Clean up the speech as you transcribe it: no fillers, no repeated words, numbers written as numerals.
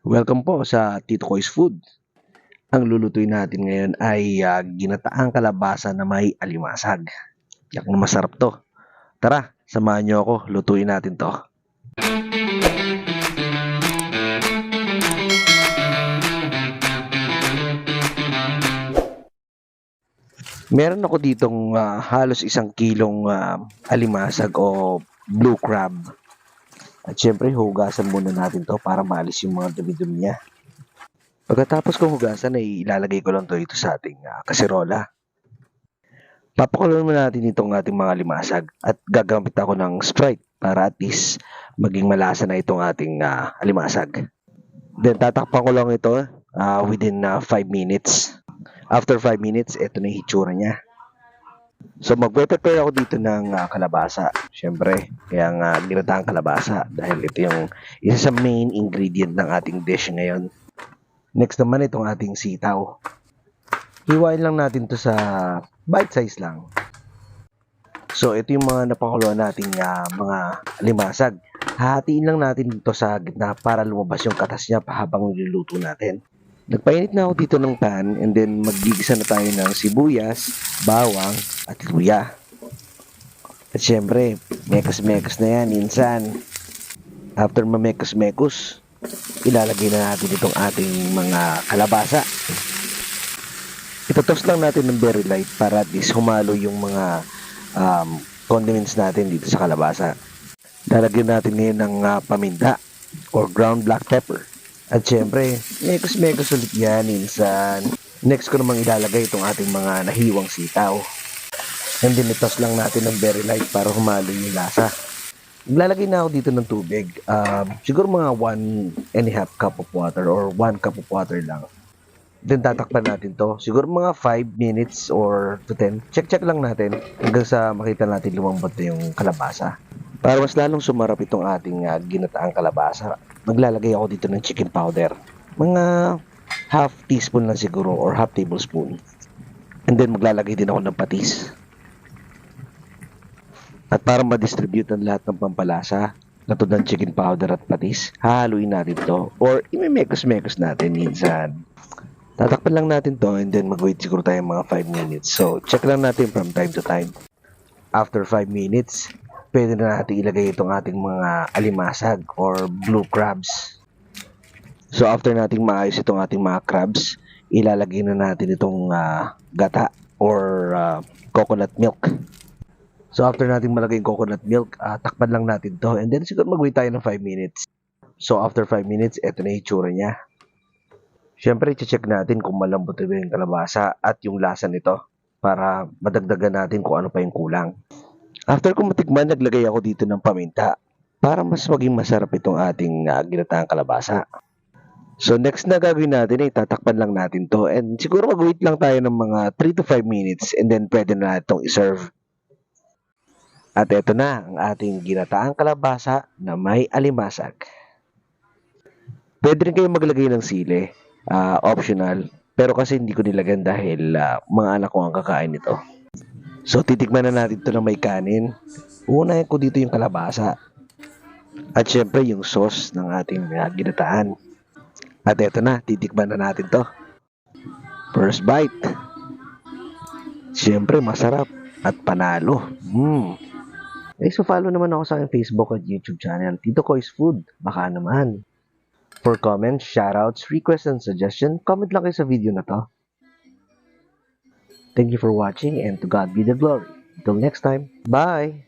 Welcome po sa Tito Koy's Food. Ang lulutuin natin ngayon ay ginataang kalabasa na may alimasag. Yak na masarap to. Tara, samahan niyo ako, lutuin natin to. Meron ako ditong halos 1 kilong alimasag o blue crab. At syempre, hugasan muna natin to para maalis yung mga dumi-dumi niya. Pagkatapos kong hugasan ay ilalagay ko lang to ito sa ating kaserola. Papakuloyin muna natin itong ating mga limasag at gagamit ako ng Sprite para at least maging malasa na itong ating alimasag. Then tatakpan ko lang ito within 5 minutes. After 5 minutes, ito na yung hitsura niya. So magpe-prepare ako dito ng kalabasa. Siyempre, kaya ginataang kalabasa dahil ito yung isa sa main ingredient ng ating dish ngayon. Next naman itong ating sitaw. Hiwain lang natin to sa bite size lang. So ito yung mga napakuluan nating mga limasag. Hahatiin lang natin ito sa gitna para lumabas yung katas niya habang niluluto natin. Nagpainit na ako dito ng pan and then maggigisa na tayo ng sibuyas, bawang at luya. At syempre, mekas-mekas na yan insan. After mamekas-mekus, ilalagay na natin itong ating mga kalabasa. Itotoast lang natin ng very light para at least humalo yung mga condiments natin dito sa kalabasa. Lalagyan natin ngayon ng paminta or ground black pepper. At syempre, mekas-mekas ulit yan insan. Next ko namang ilalagay itong ating mga nahiwang sitaw. And then itoast lang natin ng very light para humalo yung lasa. Maglalagay na ako dito ng tubig. Siguro mga 1.5 cup of water or 1 cup of water lang. Then tatakpan natin to. Siguro mga 5 minutes or to 10. Check lang natin hanggang sa makita natin lumambot na yung kalabasa. Para mas lalong sumarap itong ating ginataang kalabasa, maglalagay ako dito ng chicken powder. Mga half teaspoon lang siguro or half tablespoon. And then maglalagay din ako ng patis. At para ma-distribute ang lahat ng pampalasa, katulad ng chicken powder at patis, hahaluin natin to or imimekos-mekos natin minsan. Tatakpan lang natin to and then mag-wait siguro tayo mga 5 minutes. So, check lang natin from time to time. After 5 minutes, pwede na natin ilagay itong ating mga alimasag or blue crabs. So, after nating maayos itong ating mga crabs, ilalagay na natin itong gata or coconut milk. So, after natin malagay yung coconut milk, takpan lang natin to and then siguro mag-wait tayo ng 5 minutes. So, after 5 minutes, eto na yung itsura niya. Siyempre, i-check natin kung malambot na yung kalabasa at yung lasa nito para madagdagan natin kung ano pa yung kulang. After ko matikman, naglagay ako dito ng paminta para mas maging masarap itong ating ginataang kalabasa. So, next na gagawin natin ay tatakpan lang natin to and siguro mag-wait lang tayo ng mga 3 to 5 minutes and then pwede na natin itong iserve. At eto na ang ating ginataang kalabasa na may alimasag. Pwede rin kayong maglagay ng sili. Optional. Pero kasi hindi ko nilagyan dahil mga anak ko ang kakain nito. So, titikman na natin ito ng may kanin. Unahin ko dito yung kalabasa. At syempre, yung sauce ng ating ginataan. At eto na, titikman na natin to. First bite. Syempre, masarap. At panalo. So follow naman ako sa aking Facebook at YouTube channel, Tito Koy's Food. Baka naman. For comments, shoutouts, requests, and suggestion, comment lang kayo sa video na to. Thank you for watching and to God be the glory. Until next time, bye!